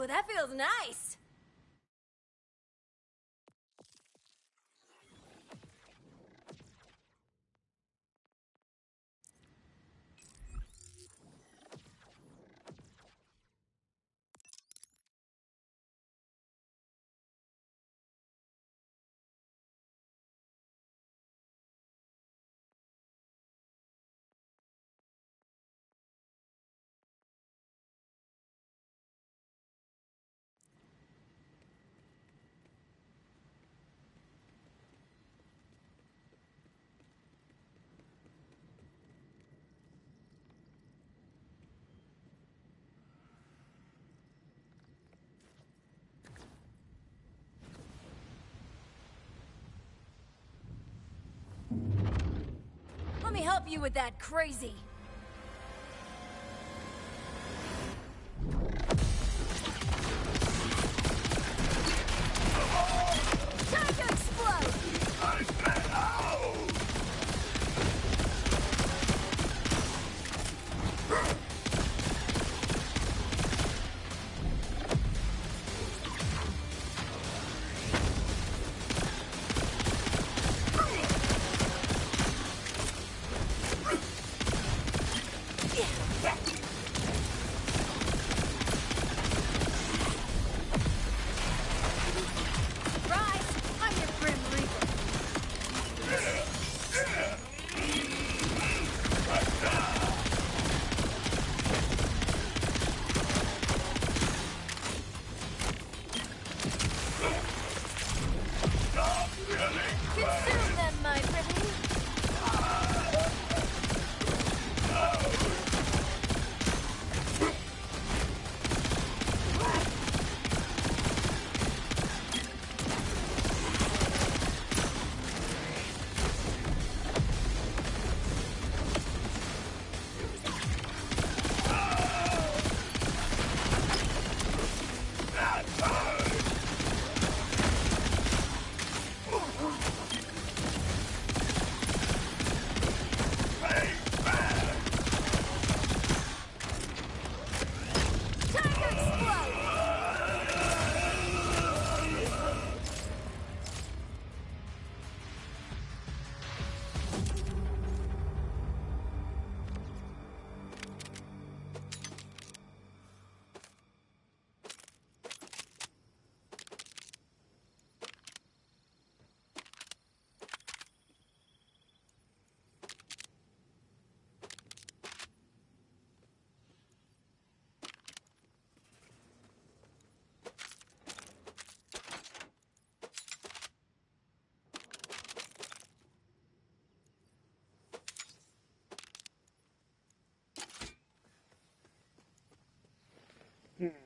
that feels nice. Let me help you with that crazy. Time to explode!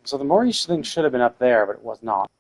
So the Maurice thing should have been up there, but it was not.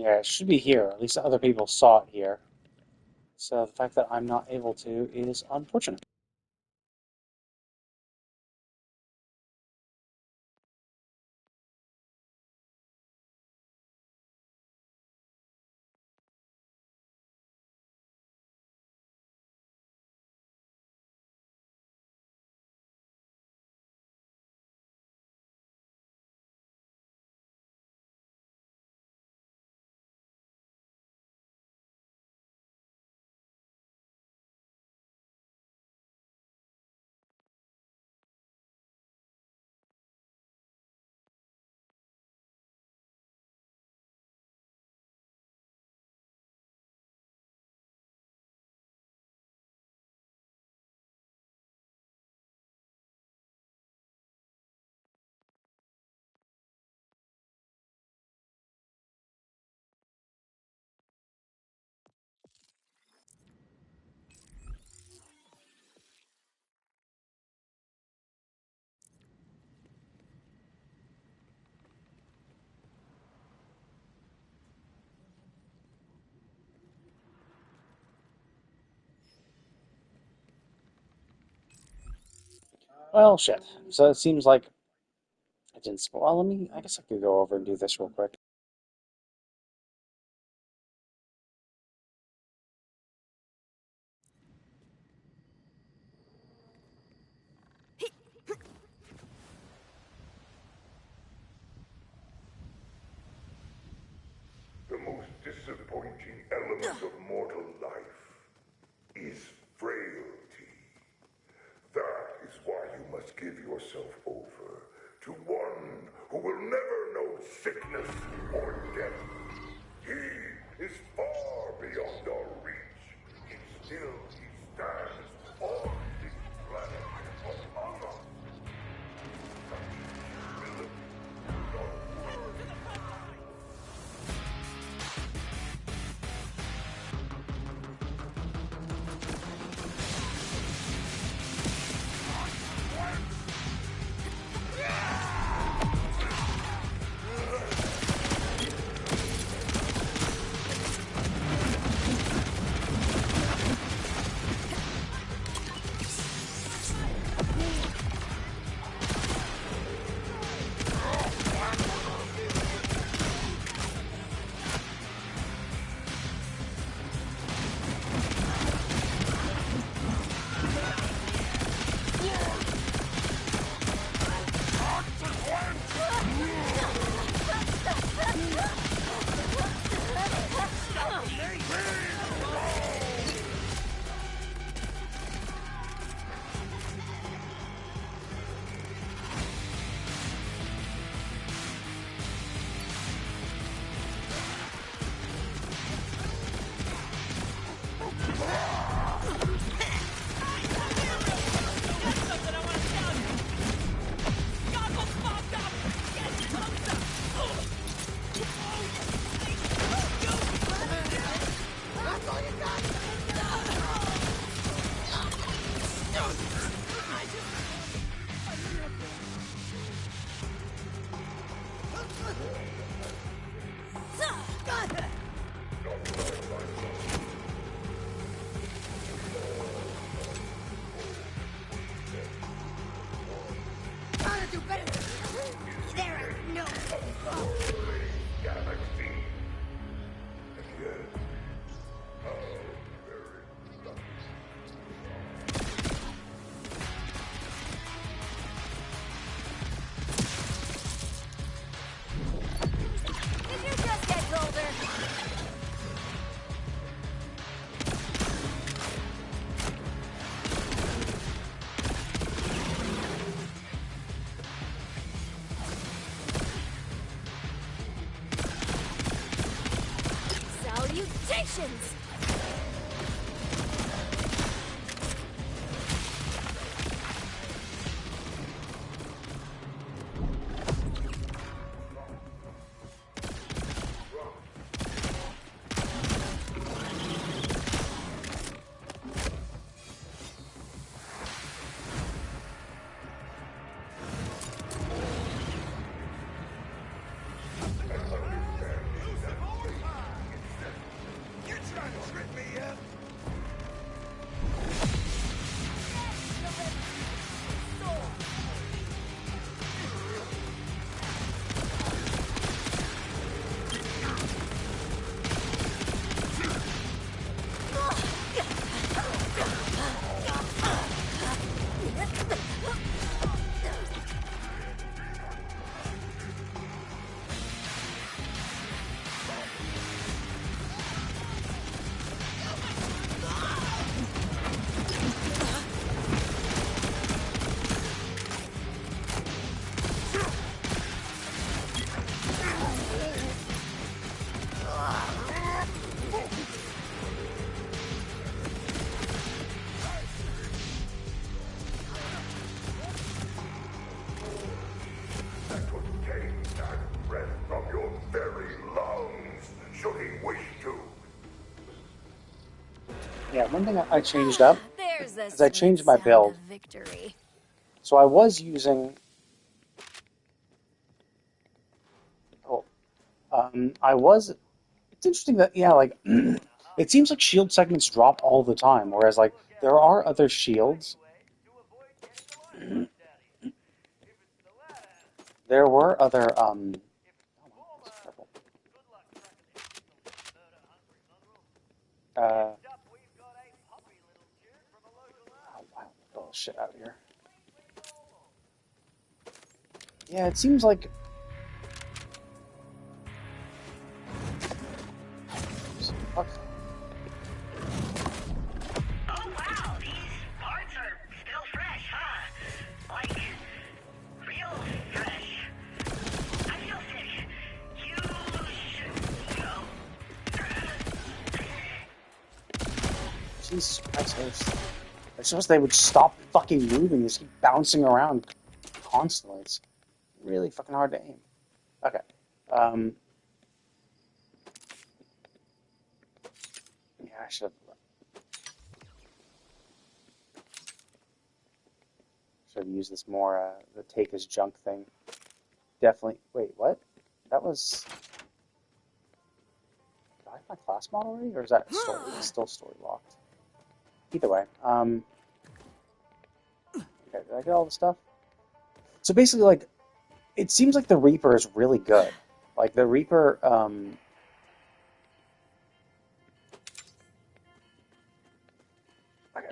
Yeah, it should be here. At least other people saw it here. So the fact that I'm not able to is unfortunate. Well, shit. So it seems like I didn't. Well, let me. I guess I could go over and do this real quick. The most disappointing element of mortal life is frailty. That is why you must give yourself over to one who will never know sickness or death. He is far beyond our reach, yet still he stands on this planet among us. Such humility, not worthy. Salutations! wish to. Yeah, one thing I changed up There's a is I sweet changed my sound build. of victory. So I was using. Oh, I was. It's interesting that yeah, like it seems like shield segments drop all the time, whereas like there are other shields. There were other oh, it's purple. Oh wow, oh shit out of here. Yeah, it seems like. Fuck. Oh wow, these parts are still fresh, huh? Like, real fresh. I feel sick. You should go. Jesus Christ, I suppose they would stop fucking moving, just keep bouncing around constantly. It's really fucking hard to aim. Okay. Um, yeah, should have used this more, the take as junk thing. Definitely. Wait, what? That was. Do I have my class model already? Or is that story? It's still story locked. Either way. Okay, did I get all the stuff? So basically, like, it seems like the Reaper is really good. Like, the Reaper, okay,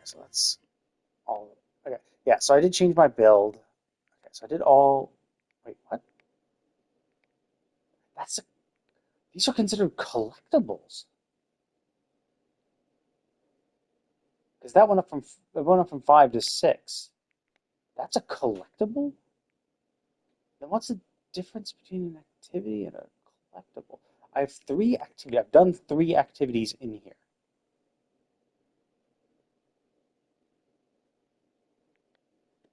so that's all. Okay, yeah, so I did change my build. Okay, so I did all. Wait, what? That's a, these are considered collectibles. Because that went up from 5 to 6. That's a collectible? Then what's the difference between an activity and a collectible? I have 3 activities. I've done 3 activities in here.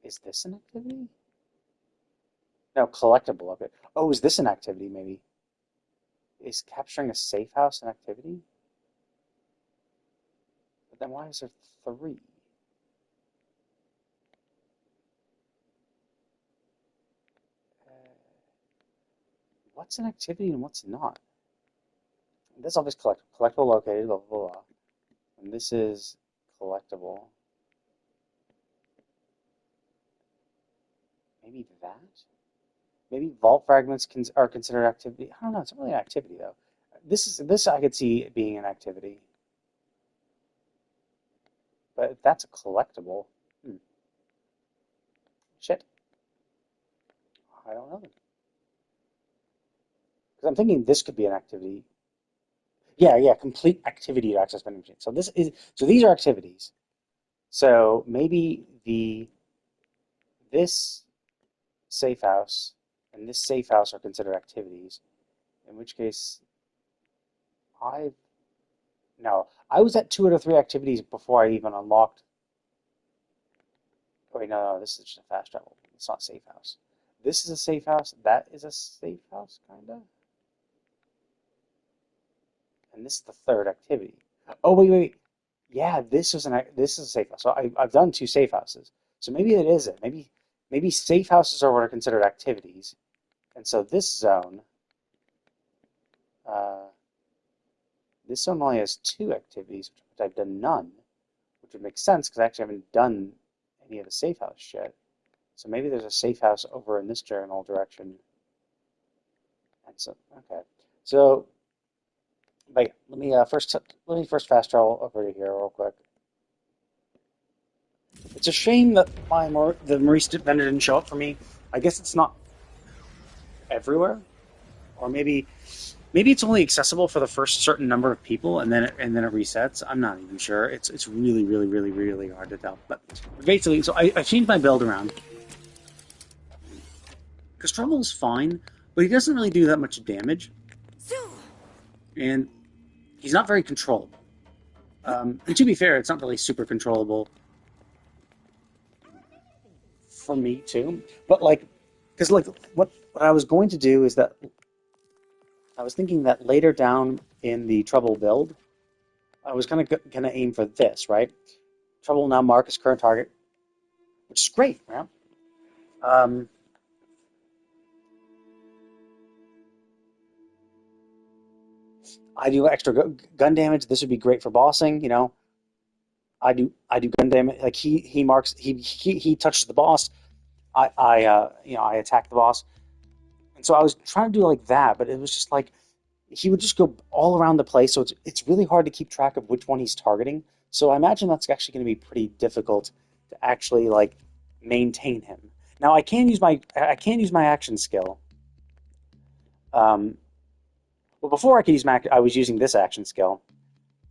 Is this an activity? No, collectible. Okay. Oh, is this an activity? Maybe is capturing a safe house an activity? But then why is there 3? Uh, what's an activity and what's not? This obviously collectible. Collectible located. Blah blah blah. And this is collectible. Maybe that? Maybe vault fragments are considered activity. I don't know. It's not really an activity though. This I could see being an activity, but if that's a collectible, hmm, shit. I don't know. Because I'm thinking this could be an activity. Yeah, yeah. Complete activity to access vending machine. So these are activities. So maybe this safe house and this safe house are considered activities. In which case, I no, I was at 2 out of 3 activities before I even unlocked. Oh, wait, no, this is just a fast travel. It's not safe house. This is a safe house. That is a safe house, kinda. And this is the 3rd activity. Oh, wait. Yeah, this is a safe house. So I've done 2 safe houses. So maybe it is it. Maybe safe houses are what are considered activities. And so uh, this zone only has 2 activities, which I've done none, which would make sense because I actually haven't done any of the safe house yet. So maybe there's a safe house over in this general direction. And so, okay. So, but yeah, let me first fast travel over to here real quick. It's a shame that the Maurice vendor didn't show up for me. I guess it's not everywhere, or maybe it's only accessible for the first certain number of people, and then it resets. I'm not even sure. It's really hard to tell. But basically, so I changed my build around because Trouble's fine, but he doesn't really do that much damage, and he's not very controllable. And to be fair, it's not really super controllable for me too. But like, because like what I was going to do is that I was thinking that later down in the Trouble build, I was gonna aim for this, right? Trouble will now mark as current target, which is great, right? Um, I do extra gun damage. This would be great for bossing. I do gun damage. Like he marks he touches the boss. I attack the boss. And so I was trying to do like that, but it was just like he would just go all around the place. So it's really hard to keep track of which one he's targeting. So I imagine that's actually going to be pretty difficult to actually like maintain him. Now I can use my action skill. Um, well, before I was using this action skill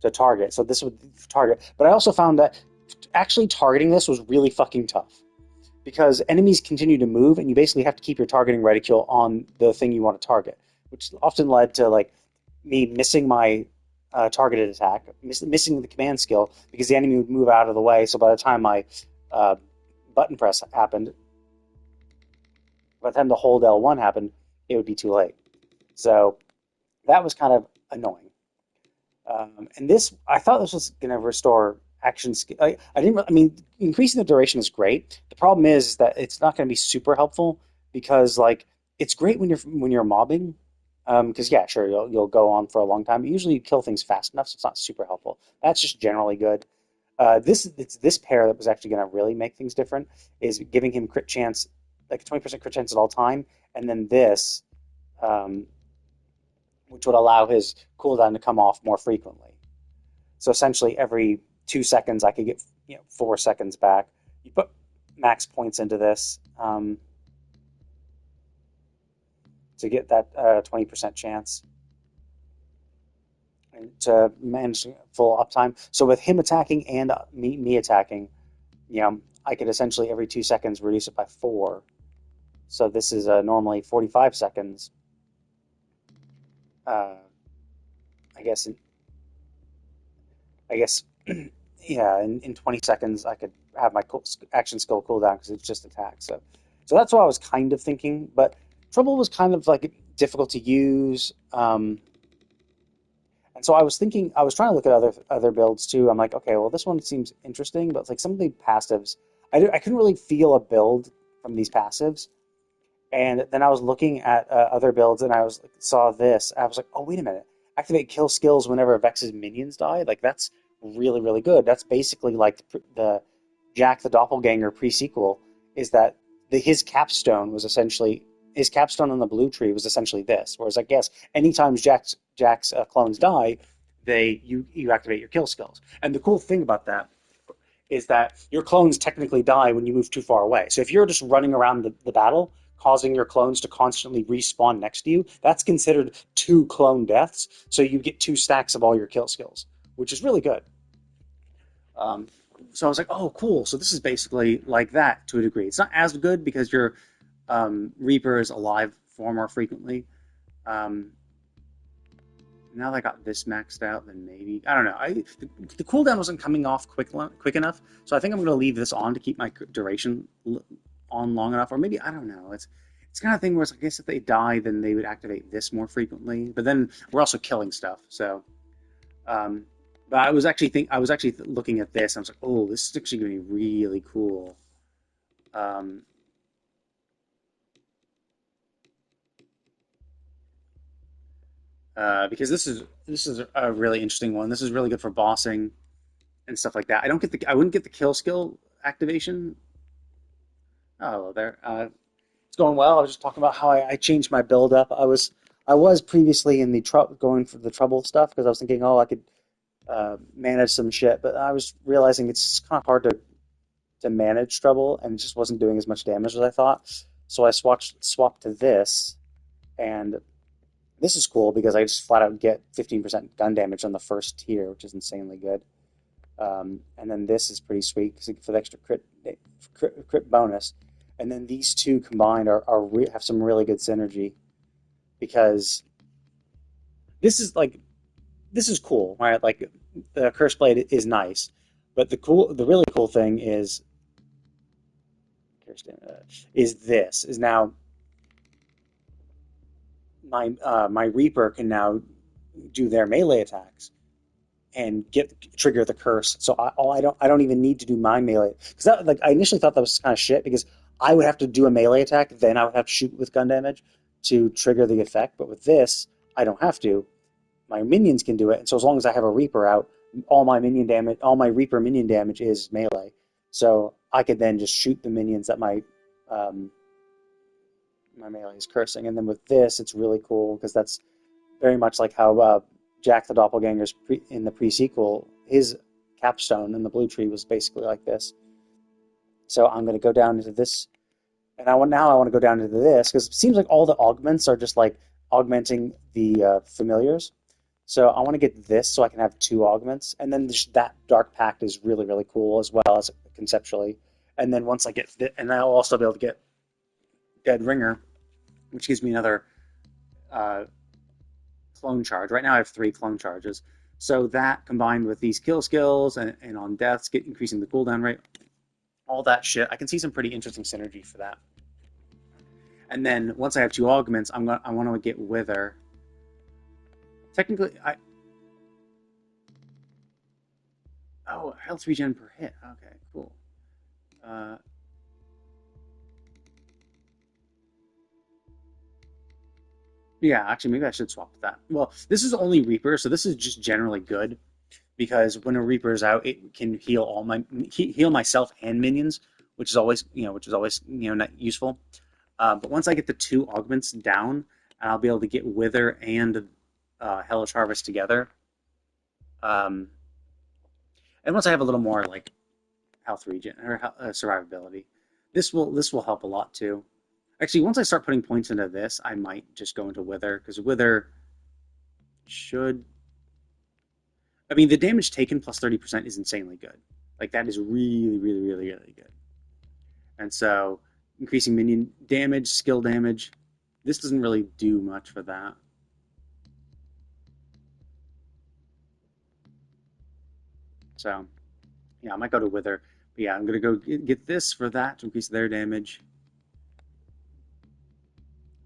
to target. So this would target. But I also found that actually targeting this was really fucking tough because enemies continue to move, and you basically have to keep your targeting reticule on the thing you want to target, which often led to like me missing my targeted attack, missing the command skill because the enemy would move out of the way. So by the time my uh, button press happened, by the time the hold L1 happened, it would be too late. So that was kind of annoying. And this, I thought this was going to restore action skill. I didn't. I mean, increasing the duration is great. The problem is that it's not going to be super helpful because, like, it's great when you're mobbing. Because yeah, sure, you'll go on for a long time. But usually, you kill things fast enough, so it's not super helpful. That's just generally good. It's this pair that was actually going to really make things different. Is giving him crit chance, like a 20% crit chance at all time, and then this. Which would allow his cooldown to come off more frequently. So essentially, every 2 seconds, I could get 4 seconds back. You put max points into this to get that 20% chance and to manage full uptime. So with him attacking and me attacking, I could essentially every 2 seconds reduce it by 4. So this is normally 45 seconds. I guess I guess, yeah, in 20 seconds I could have my action skill cooldown because it's just attack. So that's what I was kind of thinking. But Trouble was kind of like difficult to use. And so I was trying to look at other builds too. I'm like, okay, well, this one seems interesting, but it's like some of the passives, I couldn't really feel a build from these passives. And then I was looking at other builds, and saw this. I was like, oh, wait a minute. Activate kill skills whenever Vex's minions die? Like, that's really, really good. That's basically like the Jack the Doppelganger pre-sequel, is that his capstone on the blue tree was essentially this. Whereas I guess anytime Jack's clones die, you activate your kill skills. And the cool thing about that is that your clones technically die when you move too far away. So if you're just running around the battle, causing your clones to constantly respawn next to you, that's considered 2 clone deaths. So you get 2 stacks of all your kill skills, which is really good. So I was like, oh, cool. So this is basically like that to a degree. It's not as good because your Reaper is alive far more frequently. Now that I got this maxed out, then maybe I don't know. The cooldown wasn't coming off quick enough, so I think I'm going to leave this on to keep my duration on long enough, or maybe I don't know. It's kind of thing where I guess if they die, then they would activate this more frequently. But then we're also killing stuff, so. But I was actually looking at this. And I was like, oh, this is actually going to be really cool. Because this is a really interesting one. This is really good for bossing and stuff like that. I wouldn't get the kill skill activation. Oh, hello there. It's going well. I was just talking about how I changed my build up. I was previously in the going for the trouble stuff because I was thinking, oh, I could manage some shit, but I was realizing it's kind of hard to manage trouble, and it just wasn't doing as much damage as I thought. So I swapped to this, and this is cool because I just flat out get 15% gun damage on the first tier, which is insanely good. And then this is pretty sweet for the extra crit bonus. And then these two combined have some really good synergy because this is cool, right? Like the Curse Blade is nice, but the really cool thing is now my Reaper can now do their melee attacks and trigger the curse. So I don't even need to do my melee because I initially thought that was kind of shit because I would have to do a melee attack, then I would have to shoot with gun damage to trigger the effect. But with this, I don't have to. My minions can do it, and so as long as I have a Reaper out, all my Reaper minion damage is melee. So I could then just shoot the minions that um, my melee is cursing. And then with this, it's really cool because that's very much like how Jack the Doppelganger's in the pre-sequel, his capstone in the blue tree was basically like this. So I'm going to go down into this, and I want to go down into this because it seems like all the augments are just like augmenting the familiars. So I want to get this so I can have two augments, and then that Dark Pact is really, really cool as well as conceptually. And then once I get and I'll also be able to get Dead Ringer, which gives me another clone charge. Right now I have 3 clone charges. So that combined with these kill skills and on deaths, increasing the cooldown rate, all that shit, I can see some pretty interesting synergy for that. And then once I have 2 augments, I want to get Wither. Technically, health regen per hit. Okay, cool. Yeah, actually, maybe I should swap with that. Well, this is only Reaper, so this is just generally good because when a Reaper is out, it can heal myself and minions, which is always not useful. But once I get the 2 augments down, I'll be able to get Wither and Hellish Harvest together. And once I have a little more like health regen or survivability, this will help a lot too. Actually, once I start putting points into this, I might just go into Wither because Wither should. I mean, the damage taken plus 30% is insanely good. Like that is really, really, really, really good. And so increasing minion damage, skill damage. This doesn't really do much for that. So, yeah, I might go to Wither. But yeah, I'm going to go get this for that to increase their damage.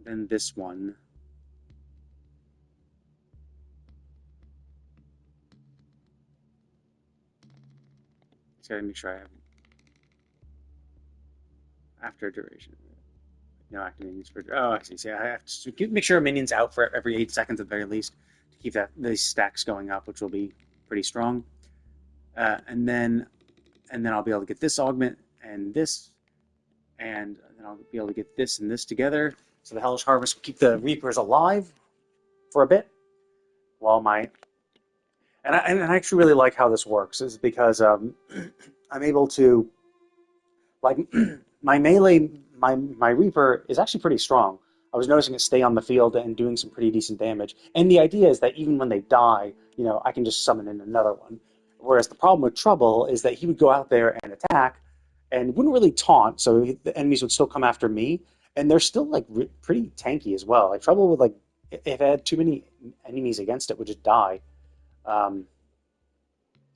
Then this one. Just got to make sure I have after duration. No activating these for. Oh, I see. So I have to make sure a minion's out for every 8 seconds at the very least to keep these stacks going up, which will be pretty strong. And then I'll be able to get this augment and this, and then I'll be able to get this and this together. So the Hellish Harvest will keep the Reapers alive for a bit, while and I actually really like how this works, is because I'm able to like my melee, my Reaper is actually pretty strong. I was noticing it stay on the field and doing some pretty decent damage. And the idea is that even when they die, I can just summon in another one. Whereas the problem with Trouble is that he would go out there and attack and wouldn't really taunt, so the enemies would still come after me. And they're still like pretty tanky as well. Like Trouble would if it had too many enemies against it, would just die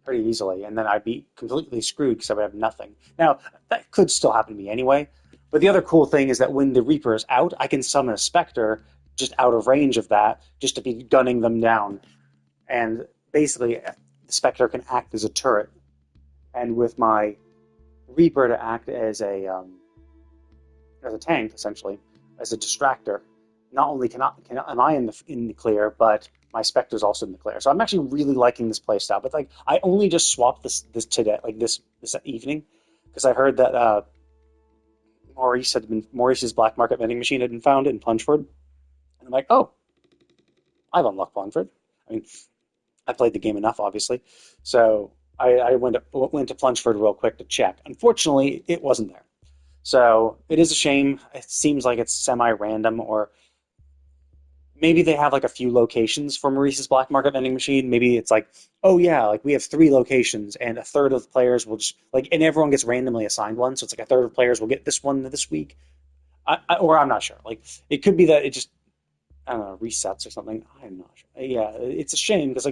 pretty easily, and then I'd be completely screwed because I would have nothing. Now that could still happen to me anyway. But the other cool thing is that when the Reaper is out, I can summon a Spectre just out of range of that, just to be gunning them down. And basically, the Spectre can act as a turret, and with my Reaper to act as a tank, essentially, as a distractor. Not only am I in the clear, but my Spectre's also in the clear. So I'm actually really liking this playstyle. But I only just swapped this today, this evening, because I heard that Maurice's black market vending machine had been found in Plungeford, and I'm like, oh, I've unlocked Plungeford. I mean, I played the game enough, obviously, so I went to Plungeford real quick to check. Unfortunately, it wasn't there. So it is a shame. It seems like it's semi-random, or maybe they have a few locations for Maurice's black market vending machine. Maybe it's oh yeah, we have 3 locations, and a third of the players will just and everyone gets randomly assigned one. So it's a third of players will get this one this week, or I'm not sure. It could be that it just, I don't know, resets or something. I'm not sure. Yeah, it's a shame because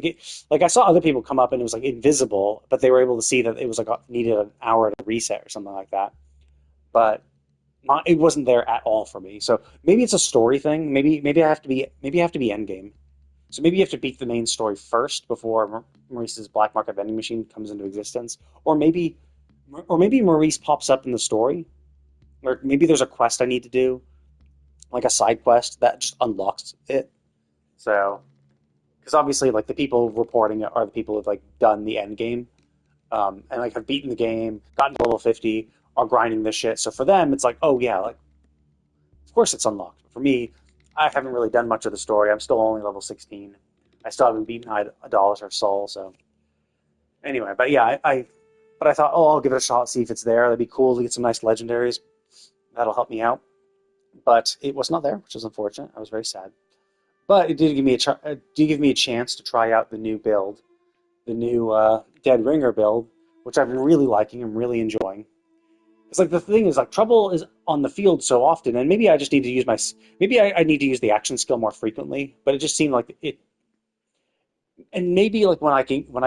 I saw other people come up and it was invisible, but they were able to see that it was needed an hour to reset or something like that. But it wasn't there at all for me. So maybe it's a story thing. Maybe I have to be endgame. So maybe you have to beat the main story first before Maurice's black market vending machine comes into existence, or maybe Maurice pops up in the story, or maybe there's a quest I need to do, like a side quest that just unlocks it. So, because obviously, like the people reporting it are the people who've like done the end game, and like have beaten the game, gotten to level 50, are grinding this shit. So for them, it's like, oh yeah, like of course it's unlocked. But for me, I haven't really done much of the story. I'm still only level 16. I still haven't beaten Idols or Soul. So anyway, but yeah, but I thought, oh, I'll give it a shot, see if it's there. That'd be cool to get some nice legendaries. That'll help me out. But it was not there, which was unfortunate. I was very sad. But it did give me a chance to try out the new build, the new Dead Ringer build, which I'm really liking. I'm really enjoying. It's like the thing is like trouble is on the field so often, and maybe I just need to use maybe I need to use the action skill more frequently. But it just seemed like it, and maybe like when I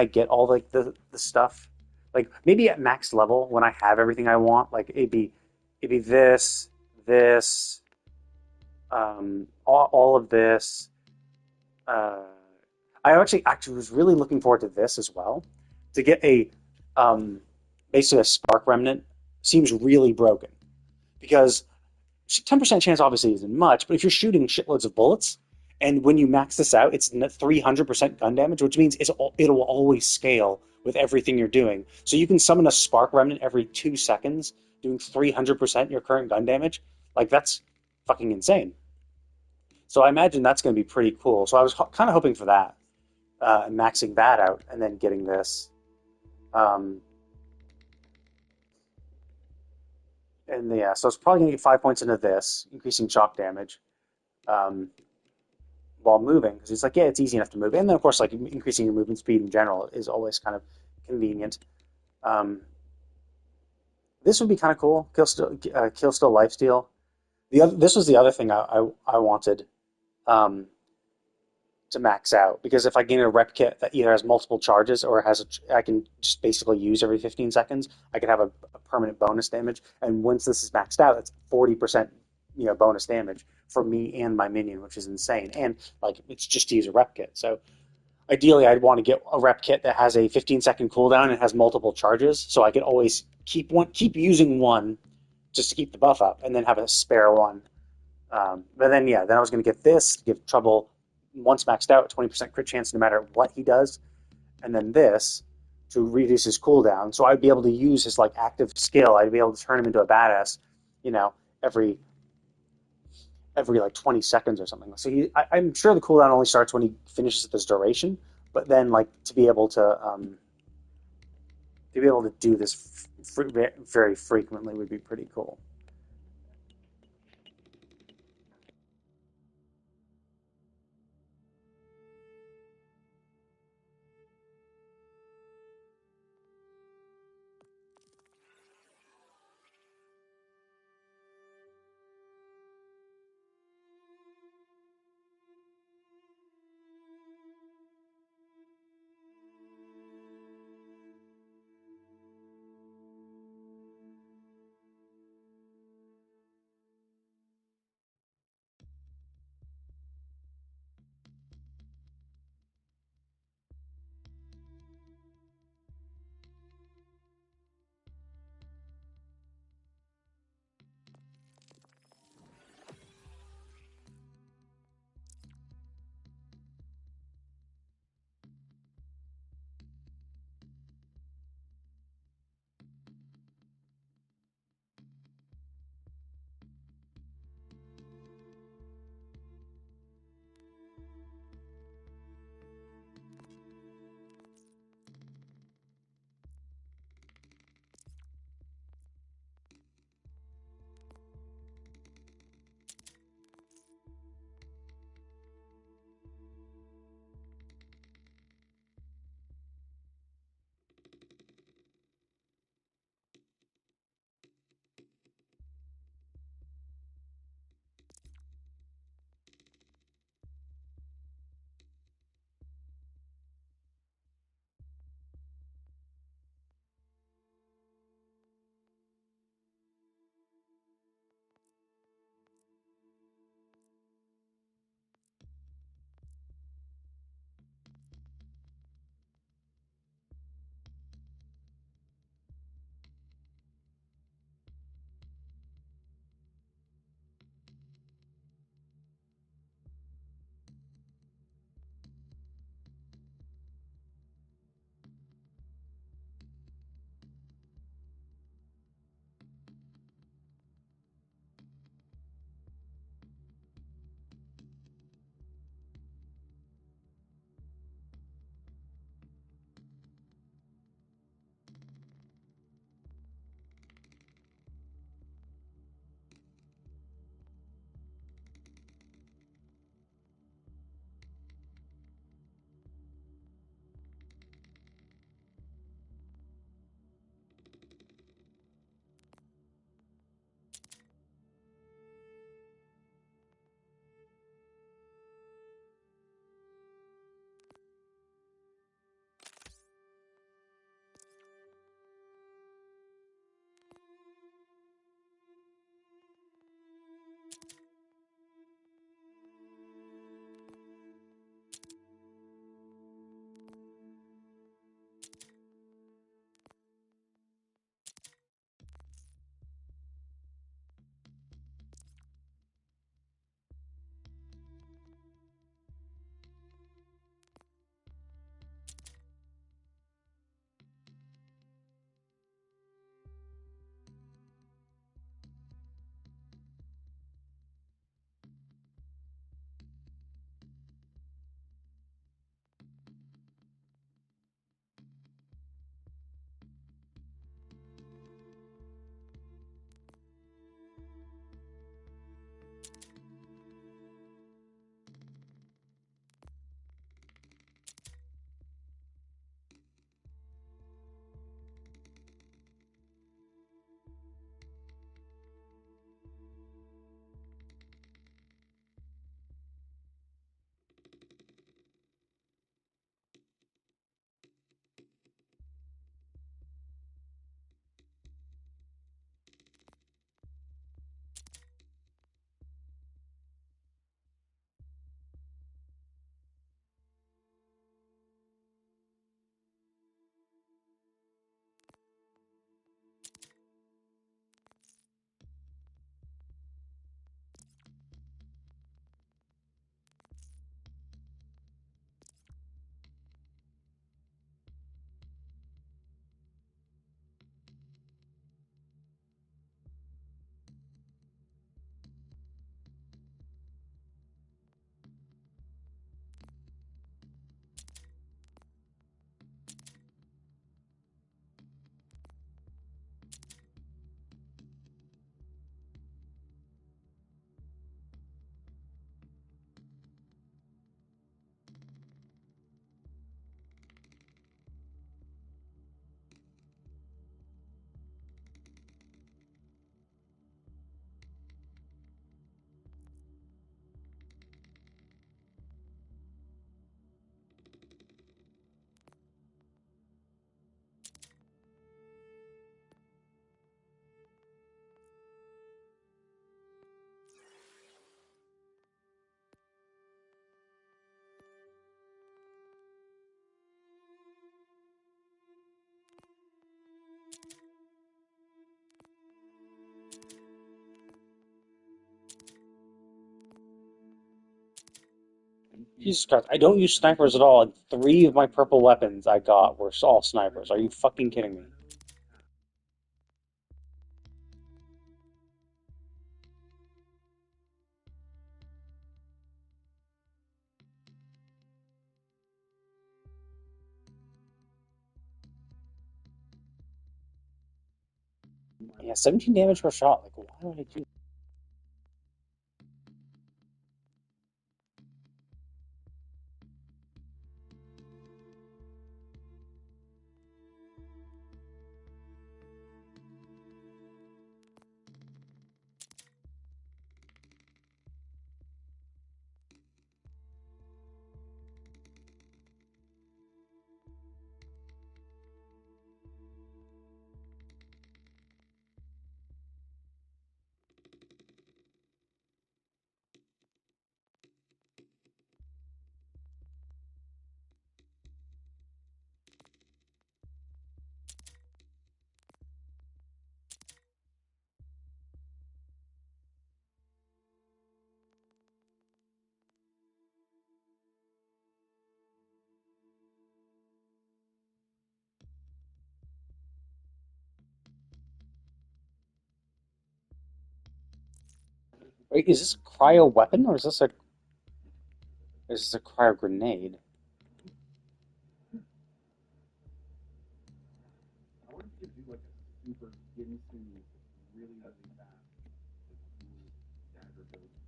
get all like the stuff, like maybe at max level when I have everything I want, like it'd be this, all of this. Uh, I actually was really looking forward to this as well. To get um, basically a spark remnant seems really broken because 10% chance obviously isn't much, but if you're shooting shitloads of bullets, and when you max this out, it's 300% gun damage, which means it'll always scale with everything you're doing. So you can summon a spark remnant every 2 seconds, doing 300% your current gun damage. Like that's fucking insane. So I imagine that's going to be pretty cool. So I was kind of hoping for that, and maxing that out, and then getting this. Um, and yeah, so it's probably going to get 5 points into this, increasing shock damage. Um, while moving because it's like yeah it's easy enough to move and then of course like increasing your movement speed in general is always kind of convenient. um, this would be kind of cool. Kill still lifesteal. This was the other thing I wanted um, to max out because if I gain a rep kit that either has multiple charges or I can just basically use every 15 seconds, I can have a permanent bonus damage. And once this is maxed out, it's 40% bonus damage for me and my minion, which is insane. And like it's just to use a rep kit. So ideally, I'd want to get a rep kit that has a 15-second cooldown and has multiple charges, so I could always keep using one just to keep the buff up, and then have a spare one. But then, yeah, then I was going to get this to give trouble once maxed out, 20% crit chance no matter what he does, and then this to reduce his cooldown. So I'd be able to use his like active skill. I'd be able to turn him into a badass, you know, every like 20 seconds or something. So I'm sure the cooldown only starts when he finishes this duration, but then like to be able to do this very frequently would be pretty cool. Jesus Christ, I don't use snipers at all, and 3 of my purple weapons I got were all snipers. Are you fucking kidding me? Yeah, 17 damage per shot. Like, why would I do that? Wait, is this a cryo weapon, or is this a cryo grenade?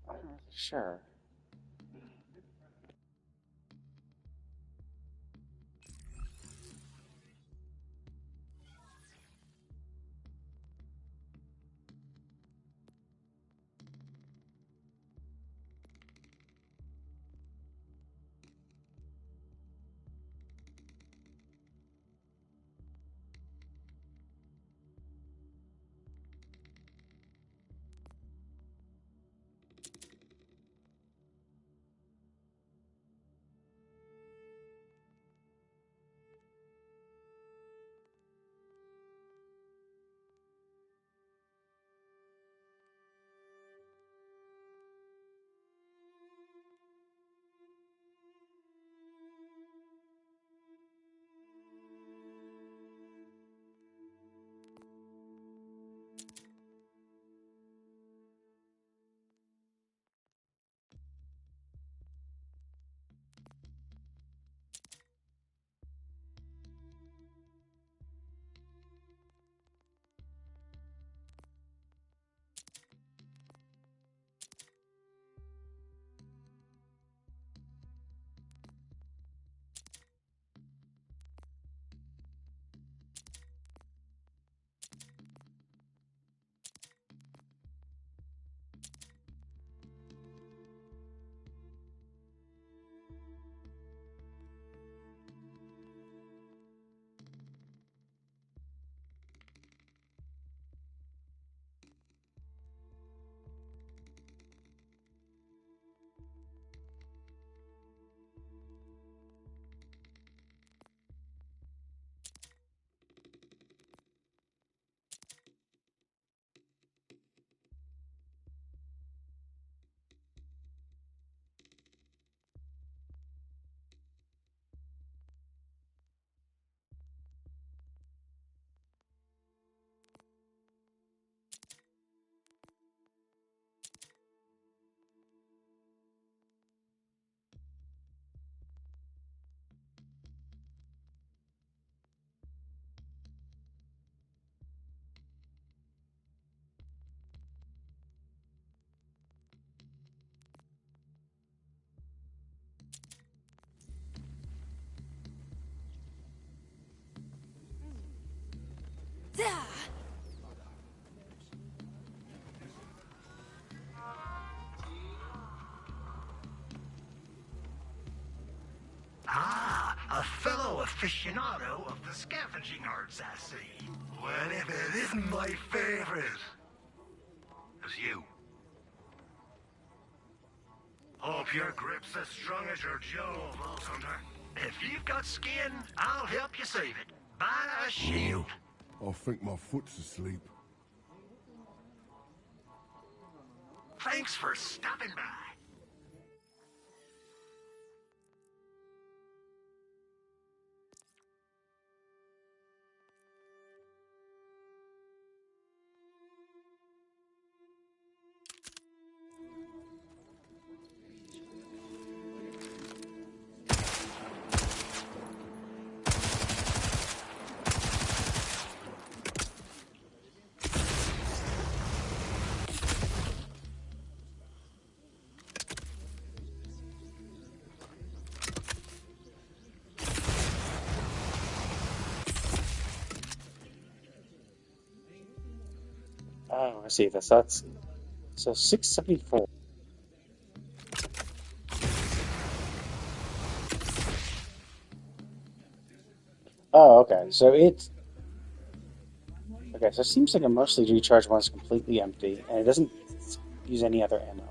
I'm not really sure. Ah, a fellow aficionado of the scavenging arts, I see. Well, if it isn't my favorite, it's you. Hope your grip's as strong as your jaw, Vault Hunter. If you've got skin, I'll help you save it. Buy a shield. I think my foot's asleep. Thanks for stopping by. see this. That's so 674. Oh, okay. So it seems like it mostly recharge once completely empty, and it doesn't use any other ammo.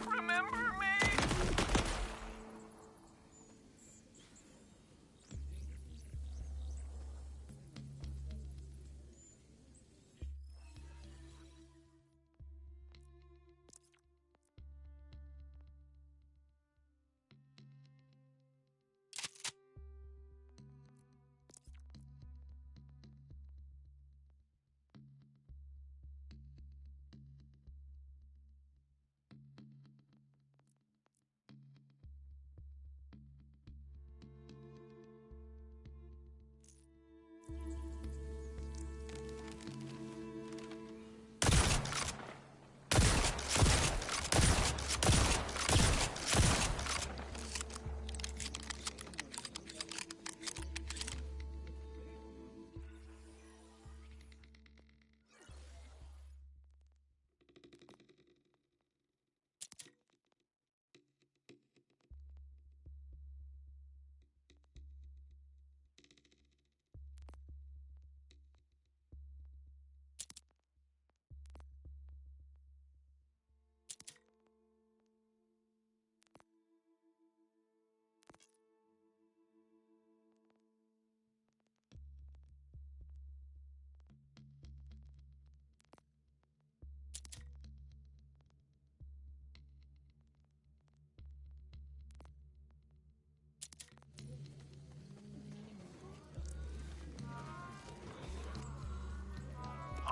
Remember me?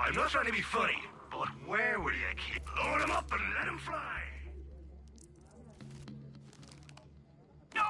I'm not trying to be funny, but where would you keep? Load him up and let him fly. No!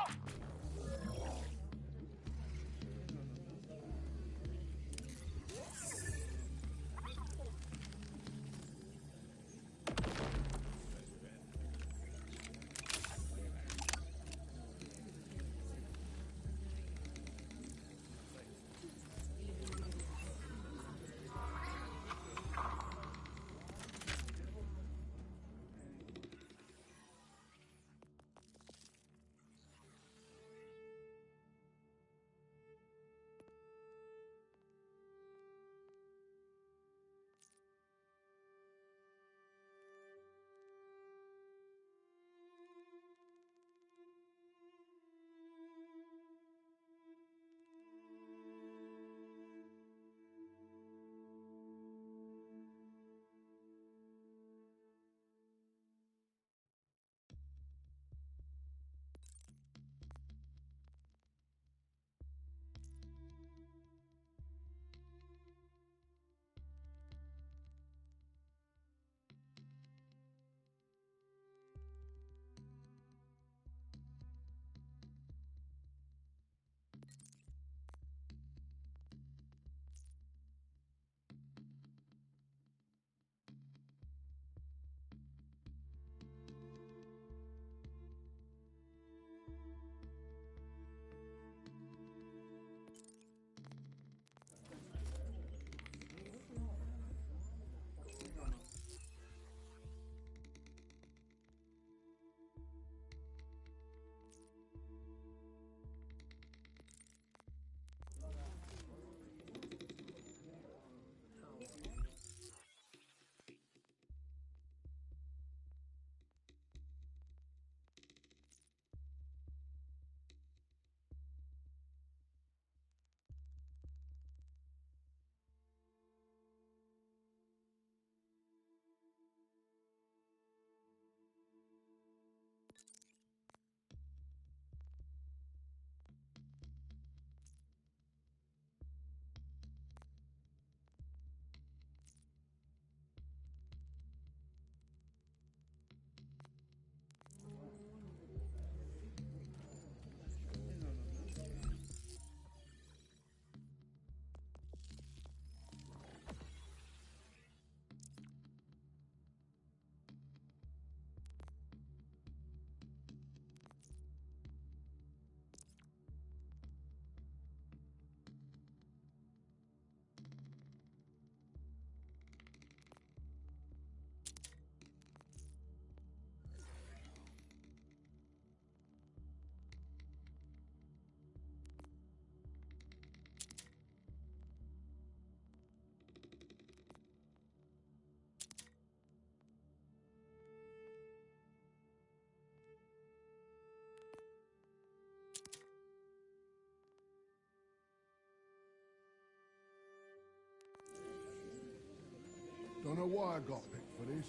why I got picked for this.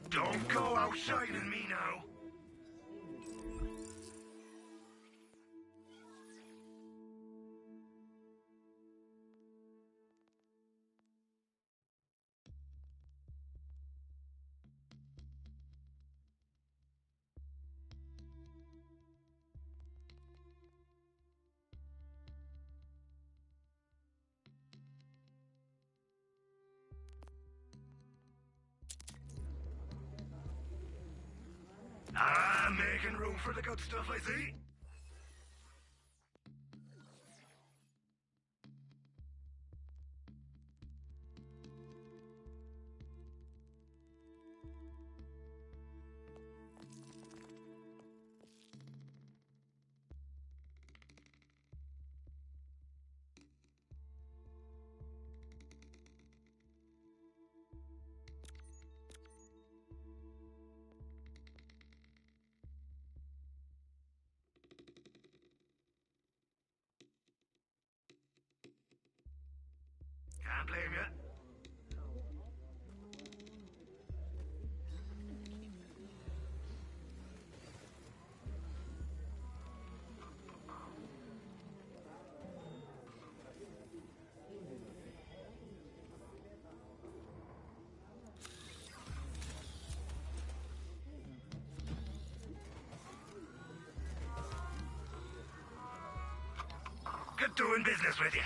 Don't go outshining me now. I'm making room for the good stuff, I see. Can't blame you. Good doing business with you.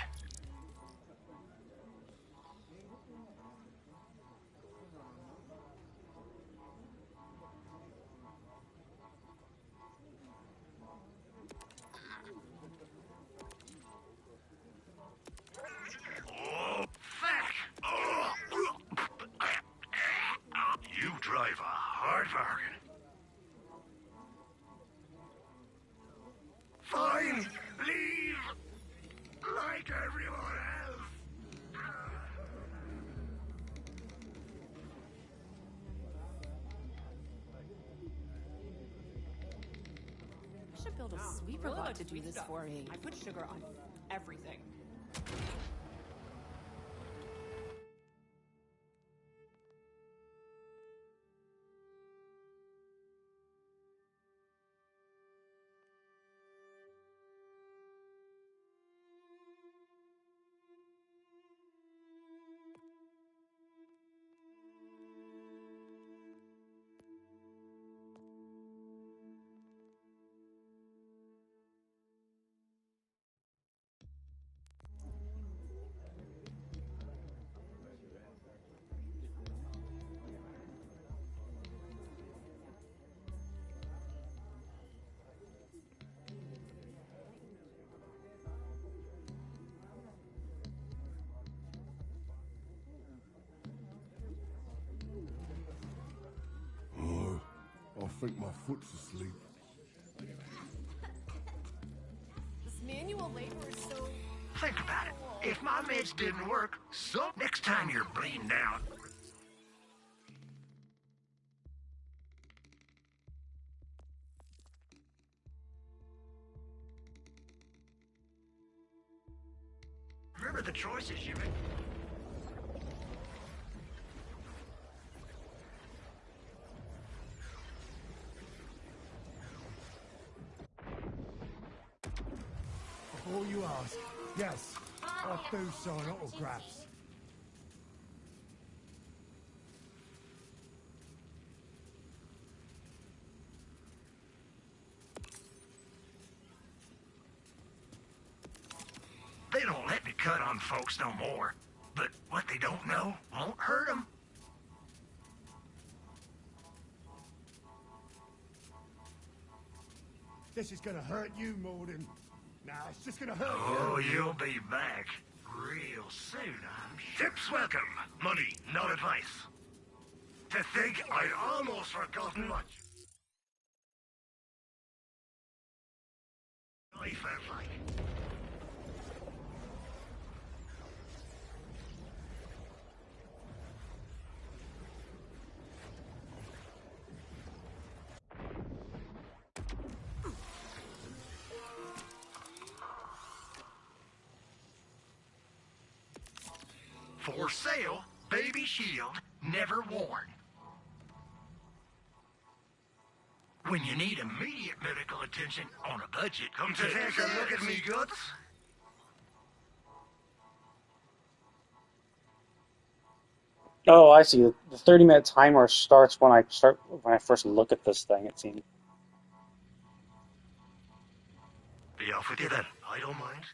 Oh, fuck! Oh. You drive a hard bargain. Fine, leave like everyone else. I should build a sweeper bot to do this for me. I put sugar on everything. Oh, I think my foot's asleep. This manual labor is so... Think about it. If my meds didn't work, so next time you're bleeding down. Remember the choices you made. Before you ask, yes, I do sign autographs. They don't let me cut on folks no more. But what they don't know won't hurt them. This is gonna hurt you more than... Nah, it's just gonna hurt Oh, you. you'll be back real soon, I'm sure. Tips welcome. Money, not advice. To think I'd almost forgotten what I felt like. For sale, baby shield, never worn. When you need immediate medical attention on a budget, come to take a look at me guts. Oh, I see. The 30-minute timer starts when I first look at this thing, it seems. Be off with you then. I don't mind.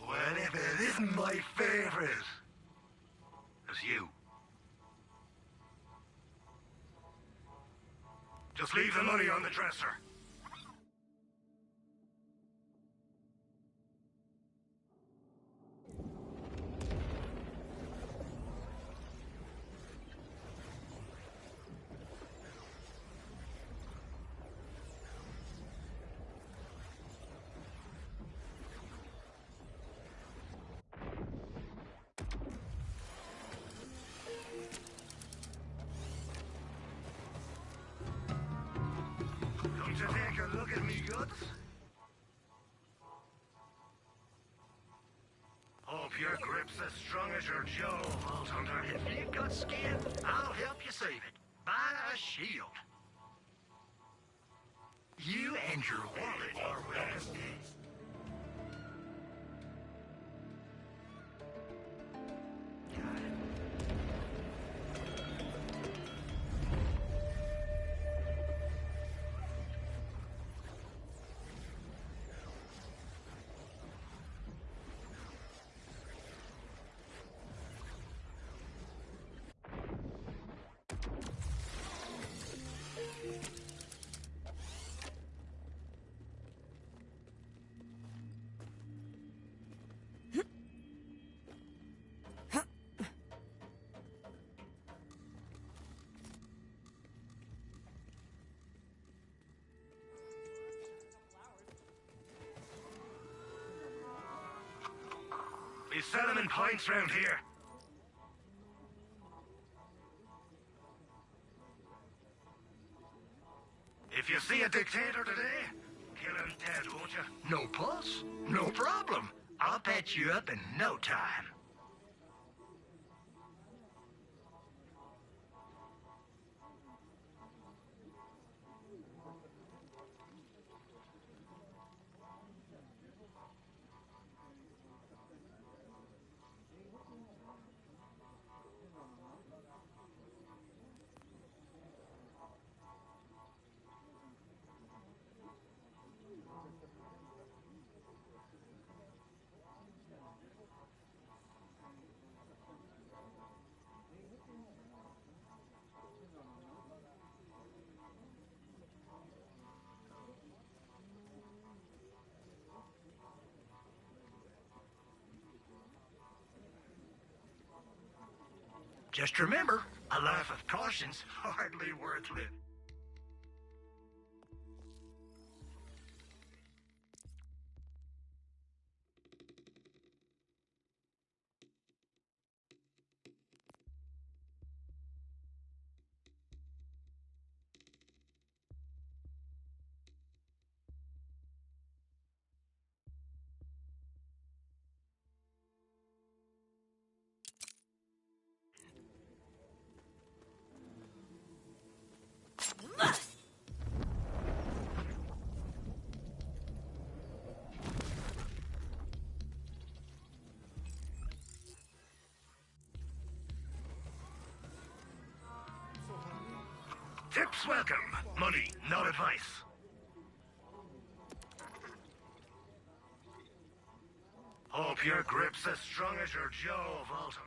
Well, if it isn't my favorite, it's you. Just leave the money on the dresser. Come to take a look at me guts? Hope your grip's as strong as your jaw, Vault Hunter. If you got skin, I'll help you save it. Buy a shield. You and your wallet are welcome. We sell them in pints round here. If you see a dictator today, kill him dead, won't you? No pulse? No problem. I'll patch you up in no time. Just remember, a life of caution's hardly worth living. Tips welcome. Money, not advice. Hope your grip's as strong as your jaw, Vault.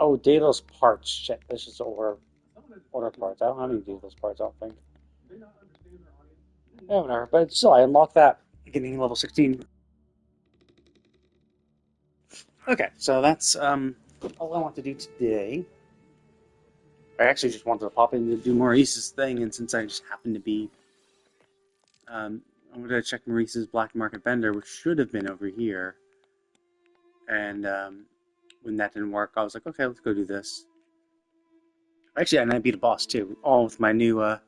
Oh, Daedalus parts. Shit, this is order parts. I don't have any Daedalus parts, I don't think. Yeah, whatever. But still, I unlocked that getting level 16. Okay, so that's all I want to do today. I actually just wanted to pop in to do Maurice's thing, and since I just happened to be, I'm going to check Maurice's black market vendor, which should have been over here. And when that didn't work, I was like, okay, let's go do this. Actually, and I beat a boss too, all with my new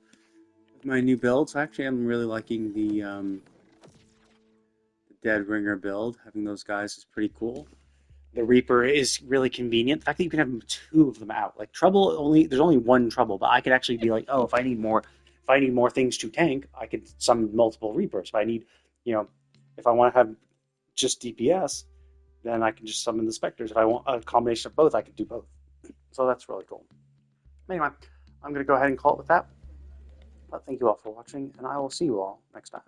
build. So actually, I'm really liking the Dead Ringer build. Having those guys is pretty cool. The Reaper is really convenient. The fact that you can have two of them out, like Trouble, there's only one Trouble, but I could actually be like, oh, if I need more things to tank, I could summon multiple Reapers. If I need, if I want to have just DPS, then I can just summon the Spectres. If I want a combination of both, I could do both. So that's really cool. Anyway, I'm going to go ahead and call it with that. But thank you all for watching, and I will see you all next time.